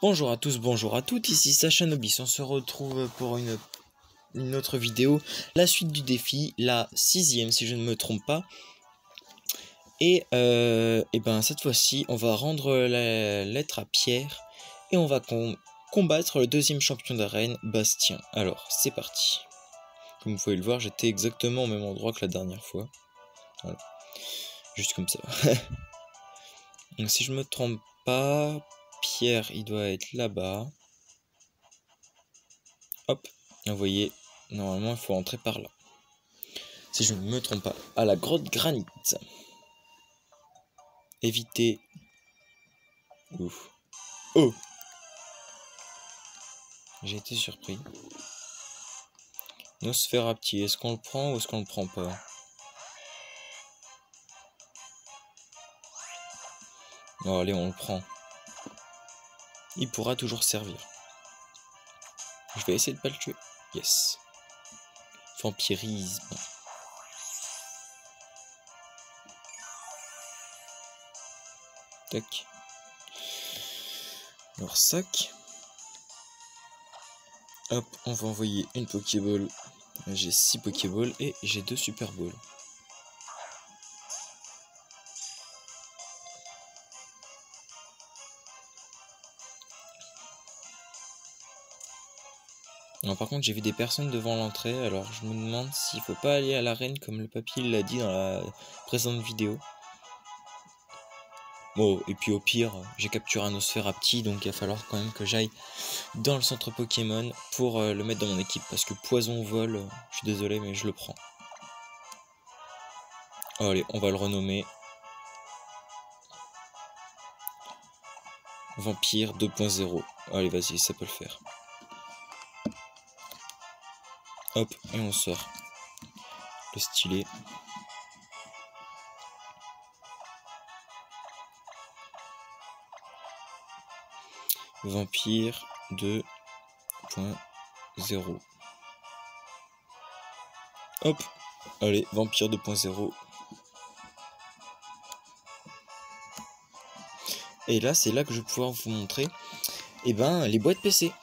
Bonjour à tous, bonjour à toutes, ici Sachanobis, on se retrouve pour une autre vidéo, la suite du défi, la 6ème si je ne me trompe pas. Et ben cette fois-ci, on va rendre la lettre à Pierre et on va combattre le deuxième champion d'arène, Bastien. Alors, c'est parti. Comme vous pouvez le voir, j'étais exactement au même endroit que la dernière fois. Voilà. Juste comme ça. Donc si je me trompe pas, Pierre, il doit être là-bas. Hop, vous voyez, normalement il faut entrer par là. Si je ne me trompe pas, à la grotte granit. Éviter. Ouf. Oh! J'ai été surpris. Nosferapti, est-ce qu'on le prend ou est-ce qu'on le prend pas? Oh, allez, on le prend. Il pourra toujours servir. Je vais essayer de pas le tuer. Yes. Vampirisme. Tac. Alors, sac. Hop, on va envoyer une Pokéball. J'ai 6 Pokéballs et j'ai 2 Super Balls. Non, par contre, j'ai vu des personnes devant l'entrée, alors je me demande s'il faut pas aller à l'arène comme le papy l'a dit dans la présente vidéo. Bon, et puis au pire, j'ai capturé un Nosferapti, donc il va falloir quand même que j'aille dans le centre Pokémon pour le mettre dans mon équipe, parce que poison vol, je suis désolé, mais je le prends. Allez, on va le renommer Vampire 2.0. Allez, vas-y, ça peut le faire. Hop, et on sort le stylet. Vampire 2.0. Hop, allez, Vampire 2.0. Et là, c'est là que je vais pouvoir vous montrer les boîtes PC.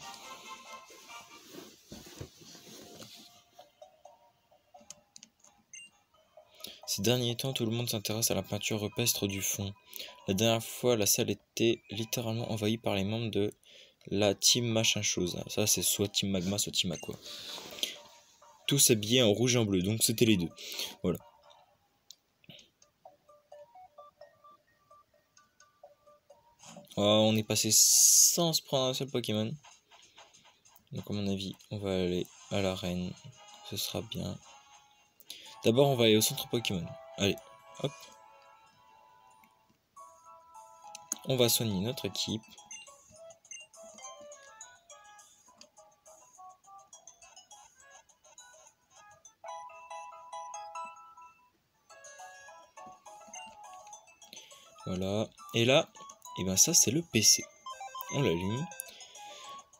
Ces derniers temps, tout le monde s'intéresse à la peinture rupestre du fond. La dernière fois, la salle était littéralement envahie par les membres de la team machin chose. Ça, c'est soit team magma, soit team aqua. Tous habillés en rouge et en bleu, donc c'était les deux. Voilà. On est passé sans se prendre un seul Pokémon. Donc à mon avis, on va aller à l'arène. Ce sera bien. D'abord, on va aller au centre Pokémon. Allez, hop. On va soigner notre équipe. Voilà. Et là, ça c'est le PC. On l'allume.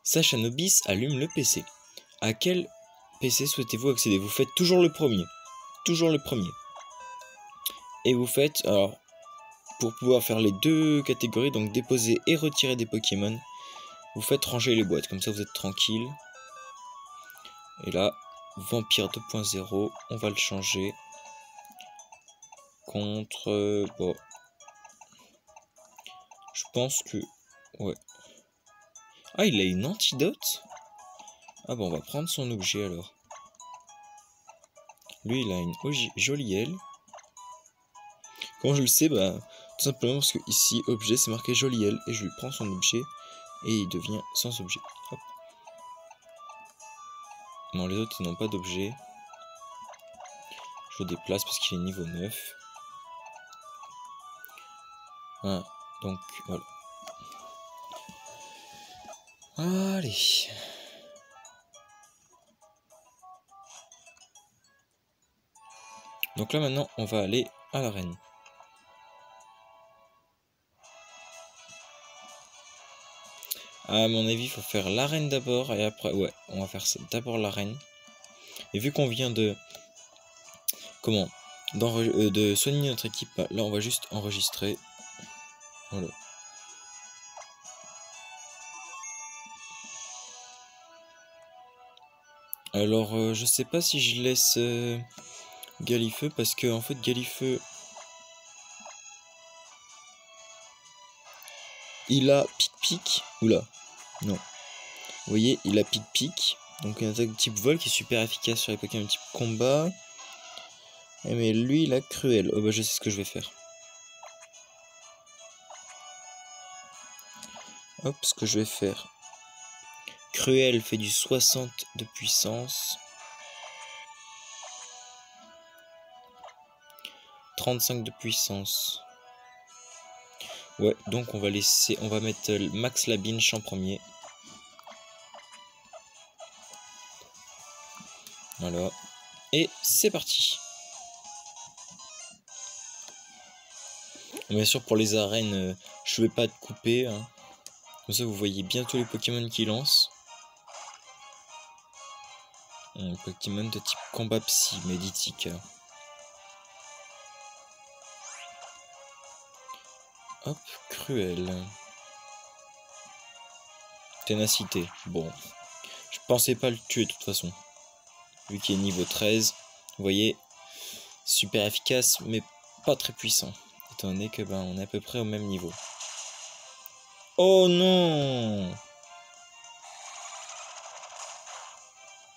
Sachanobis allume le PC. À quel PC souhaitez-vous accéder? Vous faites toujours le premier. Toujours le premier. Et vous faites, alors, pour pouvoir faire les deux catégories, donc déposer et retirer des Pokémon, vous faites ranger les boîtes. Comme ça, vous êtes tranquille. Et là, Vampire 2.0, on va le changer contre... bon, je pense que... ouais. Ah, il a une antidote? Ah bon, on va prendre son objet alors. Lui, il a une jolie aile. Comment je le sais? Bah, tout simplement parce que ici, objet, c'est marqué jolie aile. Et je lui prends son objet et il devient sans objet. Hop. Non, les autres, ils n'ont pas d'objet. Je le déplace parce qu'il est niveau 9. Ah, donc, voilà. Allez. Donc là, maintenant, on va aller à l'arène. À mon avis, il faut faire l'arène d'abord et après... ouais, on va faire d'abord l'arène. Et vu qu'on vient de... comment de soigner notre équipe, là, on va juste enregistrer. Voilà. Alors, je sais pas si je laisse Galifeu, parce que en fait Galifeu, il a pic-pic. Oula, non. Vous voyez, il a pic-pic. Donc une attaque de type vol qui est super efficace sur les Pokémon type combat. Mais lui, il a cruel. Oh bah je sais ce que je vais faire. Hop, ce que je vais faire. Cruel fait du 60 de puissance. 35 de puissance. Ouais, donc on va mettre Max Labinche en premier. Voilà. Et c'est parti. Bien sûr, pour les arènes, je vais pas te couper. Hein. Comme ça, vous voyez bien tous les Pokémon qui lancent. Un Pokémon de type combat psy, Méditica. Hop, cruel. Ténacité. Bon, je pensais pas le tuer de toute façon. Vu qu'il est niveau 13. Vous voyez, super efficace, mais pas très puissant. Étant donné que on est à peu près au même niveau. Oh non!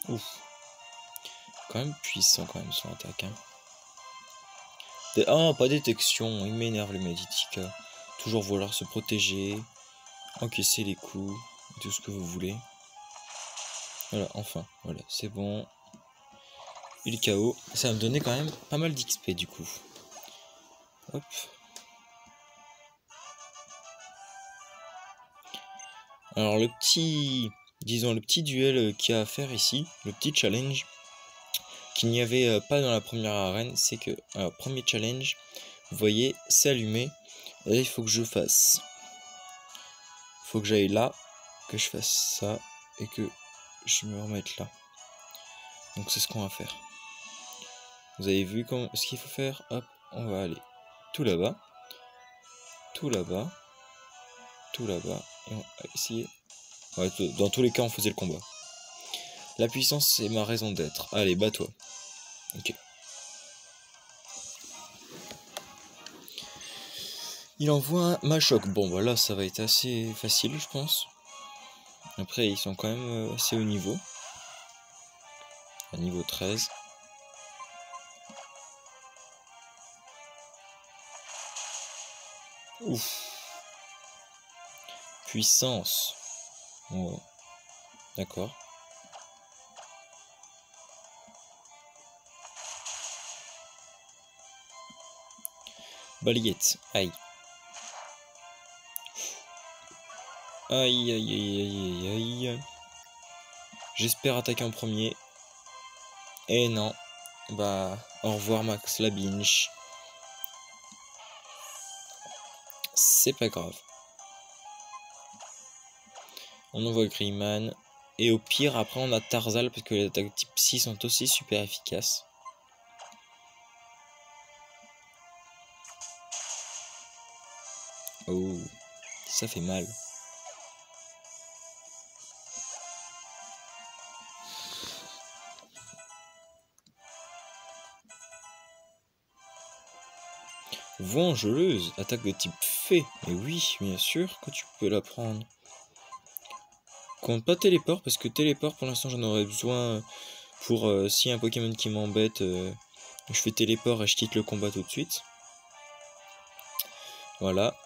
Ouf. Quand même puissant quand même son attaque. Hein. Ah, pas détection. Il m'énerve le Meditica. Toujours vouloir se protéger. Encaisser les coups. Tout ce que vous voulez. Voilà, enfin. Voilà, c'est bon. Il est KO. Ça va me donner quand même pas mal d'XP du coup. Hop. Alors le petit... Disons le petit duel qu'il y a à faire ici. Le petit challenge. Qu'il n'y avait pas dans la première arène. C'est que... Alors premier challenge. Vous voyez, c'est allumé. Et là, il faut que je fasse. Il faut que j'aille là. Que je fasse ça. Et que je me remette là. Donc c'est ce qu'on va faire. Vous avez vu ce qu'il faut faire. Hop, on va aller tout là-bas. Tout là-bas. Tout là-bas. Et on va essayer. Ouais, dans tous les cas, on faisait le combat. La puissance, c'est ma raison d'être. Allez, bats-toi. Ok. Il envoie un Machoc. Bon, voilà, ça va être assez facile, je pense. Après, ils sont quand même assez haut niveau. À niveau 13. Ouf. Puissance. Oh. D'accord. Balayette. Aïe. Aïe, aïe, aïe, aïe, aïe, aïe. J'espère attaquer en premier. Et non. Bah, au revoir Max Labinche. C'est pas grave. On envoie le Greyman. Et au pire, après on a Tarzal parce que les attaques type psy sont aussi super efficaces. Oh, ça fait mal. Voix angeleuse, attaque de type fée. Et oui, bien sûr que tu peux la prendre. Compte pas téléport parce que téléport pour l'instant j'en aurais besoin pour si un Pokémon qui m'embête, je fais téléport et je quitte le combat tout de suite. Voilà.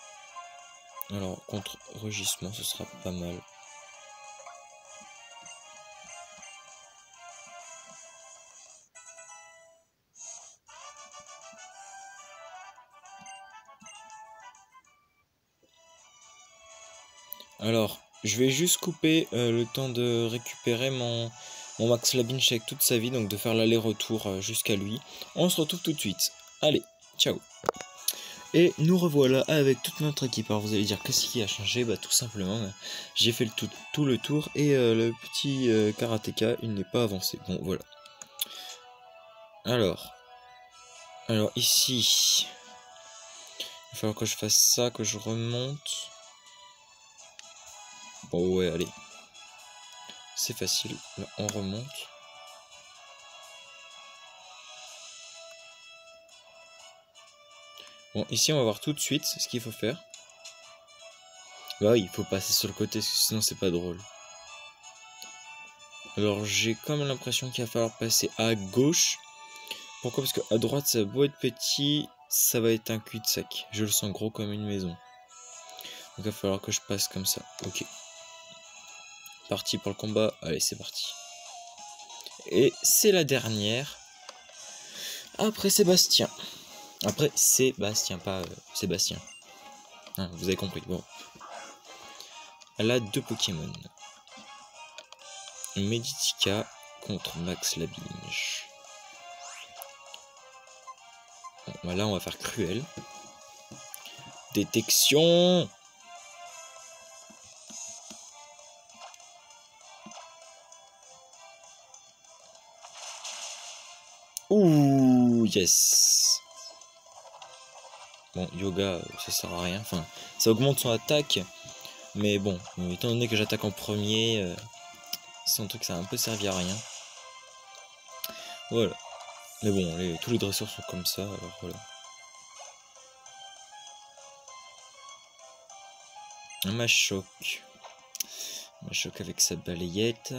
Alors contre rugissement ce sera pas mal. Alors je vais juste couper le temps de récupérer mon Max Labinche avec toute sa vie, donc de faire l'aller-retour jusqu'à lui. On se retrouve tout de suite. Allez, ciao. Et nous revoilà avec toute notre équipe. Alors vous allez dire qu'est-ce qui a changé? Bah tout simplement, j'ai fait tout le tour et le petit karatéka il n'est pas avancé. Bon voilà. Alors ici, il va falloir que je fasse ça, que je remonte. Bon ouais allez. C'est facile, là on remonte. Bon, ici, on va voir tout de suite ce qu'il faut faire. Bah oui, il faut passer sur le côté, parce que sinon c'est pas drôle. Alors, j'ai comme l'impression qu'il va falloir passer à gauche. Pourquoi? Parce qu'à droite, ça a beau être petit, ça va être un cul-de-sac. Je le sens gros comme une maison. Donc, il va falloir que je passe comme ça. Ok. Parti pour le combat. Allez, c'est parti. Et c'est la dernière. Après Sébastien. Après Sébastien, pas Sébastien. Hein, vous avez compris. Bon. Elle a 2 Pokémon. Meditika contre Max Labinge. Bon, bah là, on va faire Cruel. Détection. Ouh, yes. Bon, yoga, ça sert à rien. Enfin, ça augmente son attaque. Mais bon, étant donné que j'attaque en premier, c'est un truc ça a un peu servi à rien. Voilà. Mais bon, tous les dresseurs sont comme ça, alors voilà. Un Machoc. Machoc avec sa balayette.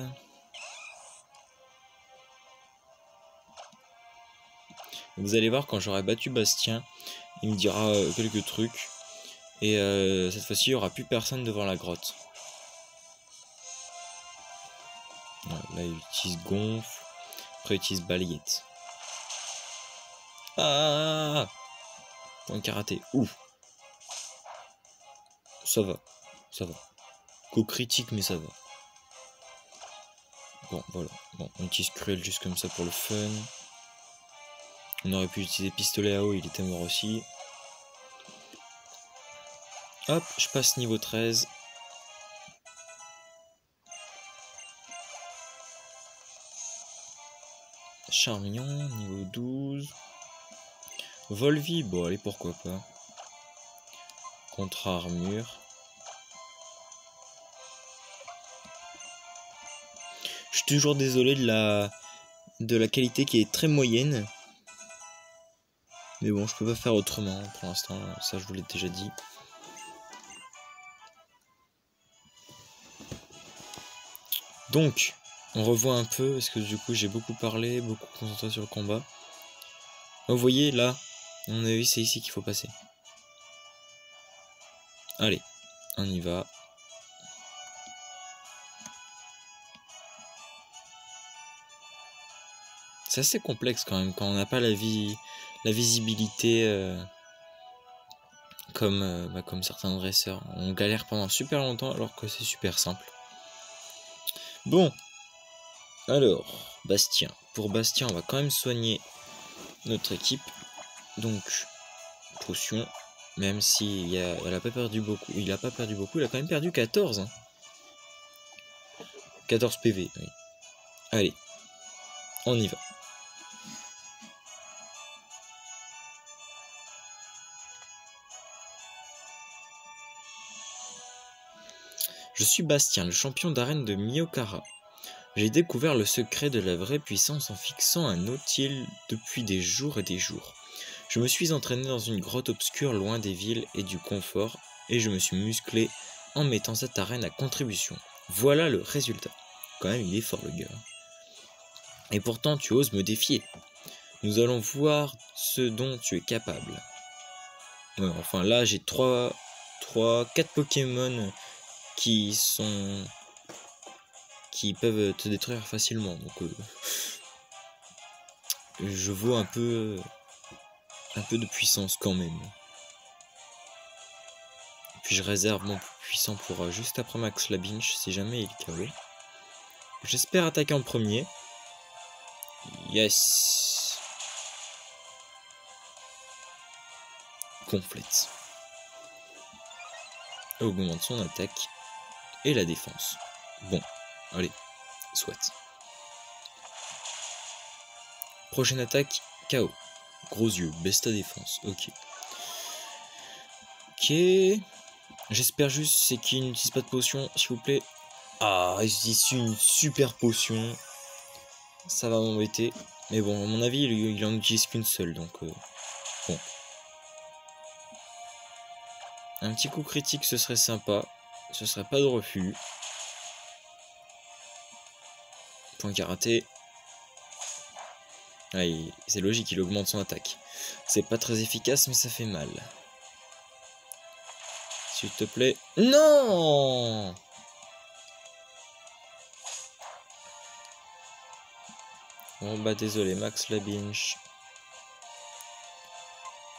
Vous allez voir, quand j'aurai battu Bastien, il me dira quelques trucs. Et cette fois-ci, il n'y aura plus personne devant la grotte. Voilà, là, il utilise gonfle. Après, il utilise balayette. Ah! Point karaté. Ouf! Ça va. Ça va. Coup critique, mais ça va. Bon, voilà. Bon, on utilise Cruel juste comme ça pour le fun. On aurait pu utiliser pistolet à eau, il était mort aussi. Hop, je passe niveau 13. Charmillon, niveau 12. Volvi, bon allez, pourquoi pas. Contre armure. Je suis toujours désolé de la qualité qui est très moyenne. Mais bon, je peux pas faire autrement pour l'instant, ça je vous l'ai déjà dit. Donc, on revoit un peu, parce que du coup j'ai beaucoup parlé, beaucoup concentré sur le combat. Vous voyez là, à mon avis c'est ici qu'il faut passer. Allez, on y va. C'est assez complexe quand même, quand on n'a pas la visibilité comme certains dresseurs. On galère pendant super longtemps alors que c'est super simple. Bon, alors, Bastien. Pour Bastien, on va quand même soigner notre équipe. Donc, potion. Même si elle a pas perdu beaucoup. Il a pas perdu beaucoup, il a quand même perdu 14. Hein. 14 PV, oui. Allez, on y va. Je suis Bastien, le champion d'arène de Myokara. J'ai découvert le secret de la vraie puissance en fixant un nautile depuis des jours et des jours. Je me suis entraîné dans une grotte obscure loin des villes et du confort, et je me suis musclé en mettant cette arène à contribution. Voilà le résultat. Quand même, il est fort le gars. Et pourtant, tu oses me défier. Nous allons voir ce dont tu es capable. Ouais, enfin là, j'ai 4 Pokémon qui peuvent te détruire facilement. Donc, je vaux un peu de puissance quand même. Puis je réserve mon plus puissant pour juste après Max Labinge si jamais il est KO. J'espère attaquer en premier. Yes. Complète. Augmente son attaque et la défense. Bon, allez, soit. Prochaine attaque, KO. Gros yeux, baisse ta défense, ok. Ok. J'espère juste c'est qu'il n'utilise pas de potion, s'il vous plaît. Ah, il utilise une super potion. Ça va m'embêter. Mais bon, à mon avis, il en utilise qu'une seule, donc bon. Un petit coup critique, ce serait sympa. Ce serait pas de refus. Point karaté. Ah, c'est logique, il augmente son attaque. C'est pas très efficace, mais ça fait mal. S'il te plaît. Non! Bon bah désolé, Max Labinch.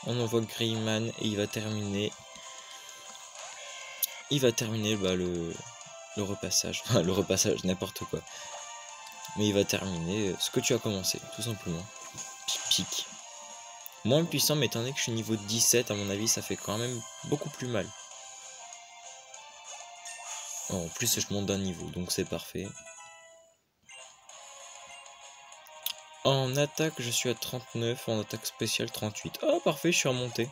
On envoie Greyman et il va terminer. Le repassage. Enfin, le repassage, n'importe quoi. Mais il va terminer ce que tu as commencé, tout simplement. Pic. Moins puissant, mais étant donné que je suis niveau 17, à mon avis, ça fait quand même beaucoup plus mal. Oh, en plus, je monte d'un niveau, donc c'est parfait. En attaque, je suis à 39, en attaque spéciale 38. Oh, parfait, je suis remonté.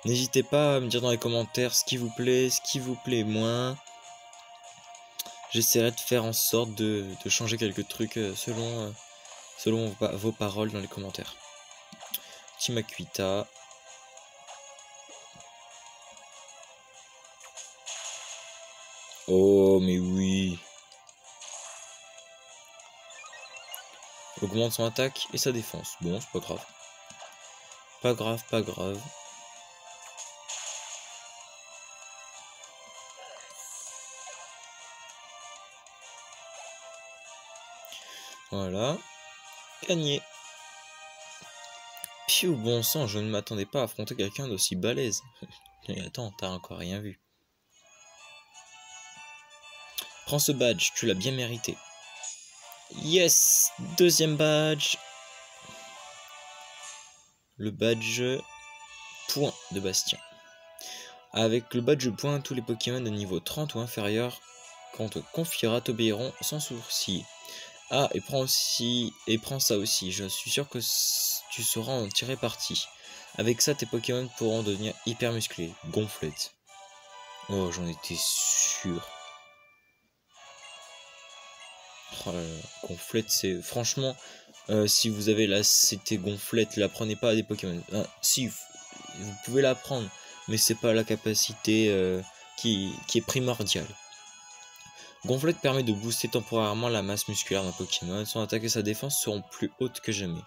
N'hésitez pas à me dire dans les commentaires ce qui vous plaît moins. J'essaierai de faire en sorte de changer quelques trucs selon vos paroles dans les commentaires. Timakuita. Oh, mais oui. Augmente son attaque et sa défense. Bon, c'est pas grave. Pas grave. Voilà. Gagné. Piou, bon sang, je ne m'attendais pas à affronter quelqu'un d'aussi balèze. Mais attends, t'as encore rien vu. Prends ce badge, tu l'as bien mérité. Yes, deuxième badge. Le badge point de Bastien. Avec le badge point, tous les Pokémon de niveau 30 ou inférieur qu'on te confiera t'obéiront sans sourcil. Ah, et prends ça aussi, je suis sûr que tu sauras en tirer parti. Avec ça, tes Pokémon pourront devenir hyper musclés. Gonflette. Oh, j'en étais sûr. Oh là là, Gonflette, c'est... Franchement, si vous avez la CT Gonflette, la prenez pas à des Pokémon. Si, vous pouvez la prendre, mais c'est pas la capacité qui est primordiale. Gonflette permet de booster temporairement la masse musculaire d'un Pokémon. Son attaque et sa défense seront plus hautes que jamais.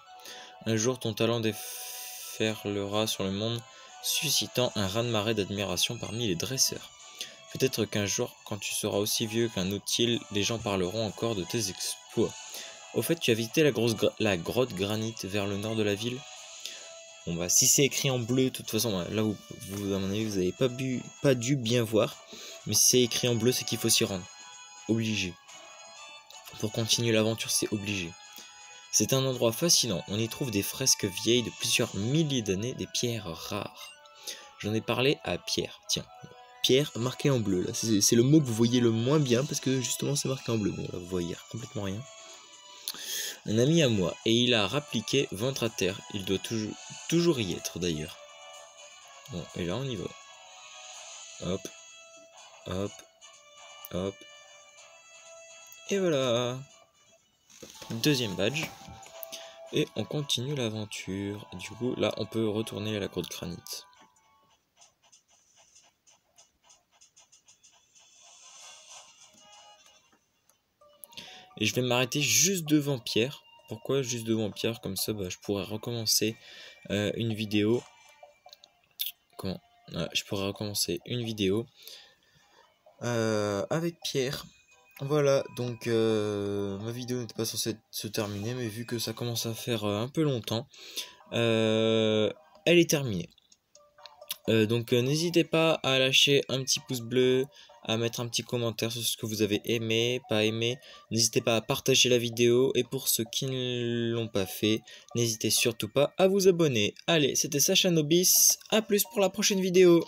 Un jour, ton talent déferlera sur le monde, suscitant un raz-de-marée d'admiration parmi les dresseurs. Peut-être qu'un jour, quand tu seras aussi vieux qu'un Nautil, les gens parleront encore de tes exploits. Au fait, tu as visité la grotte granite vers le nord de la ville? Bon bah, si c'est écrit en bleu, de toute façon, là, vous à mon avis, vous n'avez pas dû bien voir. Mais si c'est écrit en bleu, c'est qu'il faut s'y rendre. Obligé. Pour continuer l'aventure, c'est obligé. C'est un endroit fascinant. On y trouve des fresques vieilles de plusieurs milliers d'années, des pierres rares. J'en ai parlé à Pierre. Tiens, Pierre marqué en bleu. Là, c'est le mot que vous voyez le moins bien parce que justement c'est marqué en bleu. Bon, là, vous voyez complètement rien. Un ami à moi, et il a rappliqué ventre à terre. Il doit toujours y être d'ailleurs. Bon, et là on y va. Hop, hop, hop. Et voilà. Deuxième badge. Et on continue l'aventure. Du coup, là, on peut retourner à la grotte granite. Et je vais m'arrêter juste devant Pierre. Pourquoi juste devant Pierre? Comme ça, bah, je pourrais recommencer une vidéo. Comment? Je pourrais recommencer une vidéo avec Pierre. Voilà, donc ma vidéo n'était pas censée se terminer, mais vu que ça commence à faire un peu longtemps, elle est terminée. Donc n'hésitez pas à lâcher un petit pouce bleu, à mettre un petit commentaire sur ce que vous avez aimé, pas aimé. N'hésitez pas à partager la vidéo, et pour ceux qui ne l'ont pas fait, n'hésitez surtout pas à vous abonner. Allez, c'était Sacha Nobis, à plus pour la prochaine vidéo.